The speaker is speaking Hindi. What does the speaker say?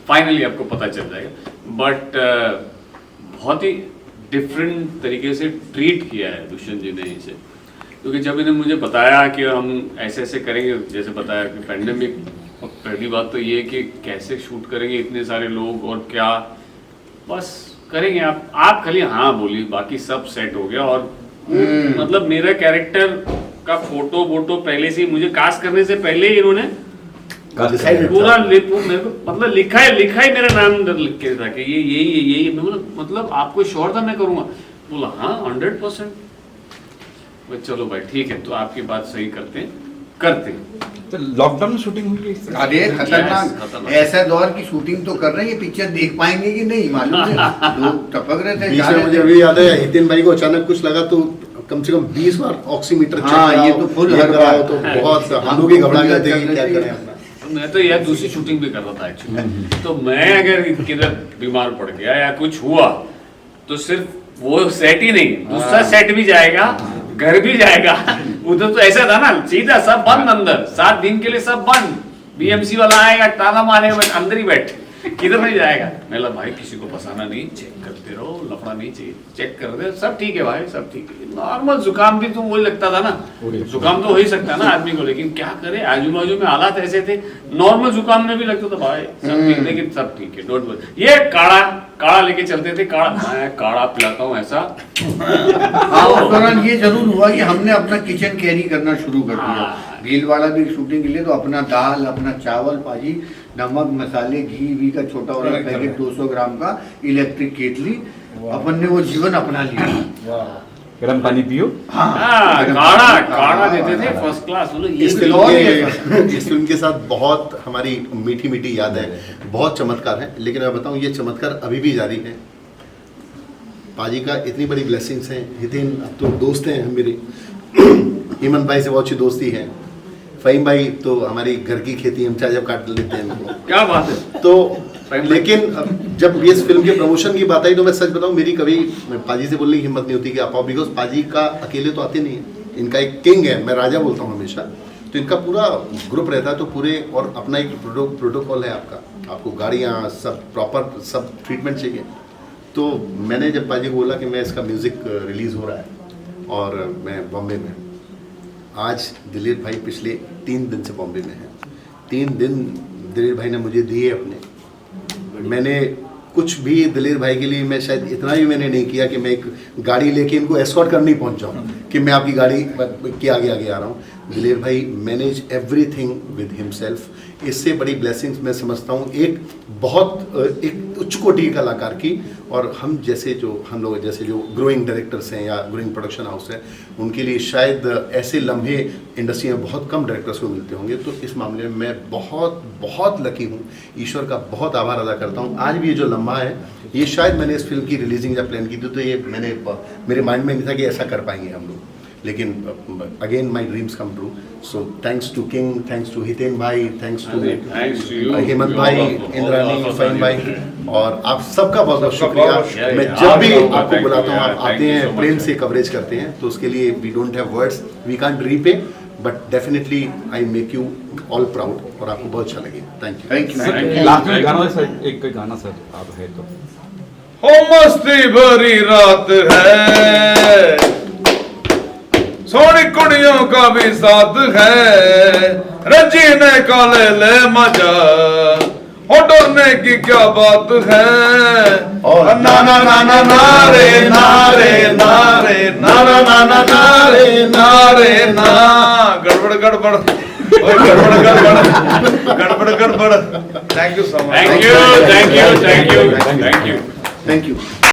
फाइनली आपको पता चल जाएगा। बट बहुत ही डिफरेंट तरीके से ट्रीट किया है दुष्यंत जी ने इसे, क्योंकि जब इन्हें मुझे बताया कि हम ऐसे ऐसे करेंगे, जैसे बताया कि पैंडेमिक, पहली बात तो ये कि कैसे शूट करेंगे इतने सारे लोग और क्या, बस करेंगे आप खाली हाँ बोलिए, बाकी सब सेट हो गया। और मतलब मेरा कैरेक्टर का फोटो वोटो पहले से ही, मुझे कास्ट करने से पहले ही इन्होंने पूरा मेरे को मतलब लिखा ही मेरा नाम लिख के था कि ये यही मतलब आपको श्योर था मैं करूँगा, बोला हाँ 100%। चलो भाई ठीक है, तो आपकी बात सही करते तो लॉकडाउन में शूटिंग हुई है? अरे खतरनाक, ऐसा दौर की शूटिंग तो कर रहे हैं, ये पिक्चर देख पाएंगे कि नहीं मालूम है। लोग टपक रहे थे। बीच में मुझे अभी याद है हितेन भाई को अचानक कुछ लगा तो कम से कम 20 बार ऑक्सीमीटर चेक हाँ, ये तो फुल हर बार तो बहुत हम लोग ही घबरा गए थे कि क्या करें अपना। मैं तो यार दूसरी शूटिंग भी कर रहा था एक्चुअली, तो मैं अगर किधर बीमार पड़ गया या कुछ हुआ तो सिर्फ वो सेट ही नहीं, दूसरा सेट भी जाएगा, घर भी जाएगा। उधर तो ऐसा था ना, सीधा सब बंद अंदर, 7 दिन के लिए सब बंद, बीएमसी वाला आएगा ताला मारेगा, अंदर ही बैठ, किधर नहीं जाएगा। मैं भाई किसी को फंसाना नहीं, चेक करते रहो, लफड़ा नहीं चाहिए, चेक कर दे, सब ठीक है भाई, सब ठीक है। नॉर्मल जुकाम भी तो वही लगता था ना, जुकाम तो हो ही सकता है ना आदमी को, लेकिन क्या करे आजू बाजू में हालात ऐसे थे, नॉर्मल जुकाम में भी लगता था भाई सब ठीक, लेकिन सब ठीक है, डोंट वरी। ये काढ़ा लेके चलते थे, काढ़ा पिलाता हूँ ऐसा। हाँ, उस दौरान ये जरूर हुआ कि हमने अपना किचन कैरी करना शुरू कर दिया। भीलवाड़ा भी शूटिंग के लिए तो अपना दाल, अपना चावल, पाजी, नमक, मसाले, घी का छोटा वाला पैकेट 200 ग्राम का, इलेक्ट्रिक केतली, अपन ने वो जीवन अपना लिया। गर्म पानी पियो। हाँ, काढ़ा देते थे फर्स्ट क्लास। इस फिल्म के साथ बहुत हमारी मीठी मीठी याद है, बहुत चमत्कार है, लेकिन मैं बताऊं ये चमत्कार अभी भी जारी है। पाजी का इतनी बड़ी ब्लेसिंग्स हैं, हितेन अब तो दोस्त हैं मेरे, हेमंत भाई से बहुत अच्छी दोस्ती है, फहीम भाई तो हमारी घर की खेती हम चाहे जब काट लेते हैं, क्या बात है। तो लेकिन जब ये इस फिल्म के प्रमोशन की बात आई तो मैं सच बताऊं मेरी कभी पाजी से बोलने की हिम्मत नहीं होती कि आप आओ, बिकॉज पाजी का अकेले तो आते नहीं है, इनका एक किंग है, मैं राजा बोलता हूँ हमेशा, तो इनका पूरा ग्रुप रहता है, तो पूरे और अपना एक प्रोटोकॉल है आपका, आपको गाड़ियाँ सब प्रॉपर सब ट्रीटमेंट चाहिए। तो मैंने जब पाजी को बोला कि मैं इसका म्यूज़िक रिलीज़ हो रहा है और मैं बॉम्बे में, आज दिलीर भाई पिछले 3 दिन से बॉम्बे में हैं, 3 दिन दिलीर भाई ने मुझे दिए अपने, मैंने कुछ भी दिलीर भाई के लिए मैं शायद इतना भी मैंने नहीं किया कि मैं एक गाड़ी लेके इनको एस्कॉर्ट करने पहुंच जाऊं कि मैं आपकी गाड़ी के आगे आ रहा हूं। दिलीर भाई मैनेज एवरीथिंग विद हिमसेल्फ, इससे बड़ी ब्लेसिंग्स मैं समझता हूं एक उच्च कोटि के कलाकार की। और हम लोग जैसे जो ग्रोइंग डायरेक्टर्स हैं या ग्रोइंग प्रोडक्शन हाउस है, उनके लिए शायद ऐसे लम्हे इंडस्ट्री में बहुत कम डायरेक्टर्स को मिलते होंगे, तो इस मामले में मैं बहुत बहुत लकी हूँ, ईश्वर का बहुत आभार अदा करता हूँ। आज भी ये जो लम्हा है, ये शायद मैंने इस फिल्म की रिलीजिंग जब प्लान की थी तो ये मेरे माइंड में नहीं था कि ऐसा कर पाएंगे हम लोग, लेकिन again my dreams come true. So thanks to king, thanks to Hiten भाई, थैंक्स टू हेमंत भाई, इंद्रानी, फहीम भाई, और आप सबका बहुत बहुत शुक्रिया। मैं जब भी आपको बुलाता हूँ आप आते हैं, प्लेन से कवरेज करते हैं, तो उसके लिए we don't have words, we can't repay, but definitely I make you all proud और आपको बहुत अच्छा लगे। Thank you. लास्ट में गाना सर, एक गाना सर आप है तो। हो मस्ती भरी रात है, सोनी कुड़ियों का भी साथ है, रजीने का ले मजा, हो डरने की क्या बात है। और ना ना ना ना ना रे ना रे ना रे ना ना ना ना ना रे ना रे ना, गड़बड़ गड़बड़ गड़बड़ गड़बड़ गड़बड़ गड़बड़। Thank you so much. Thank you. Thank you.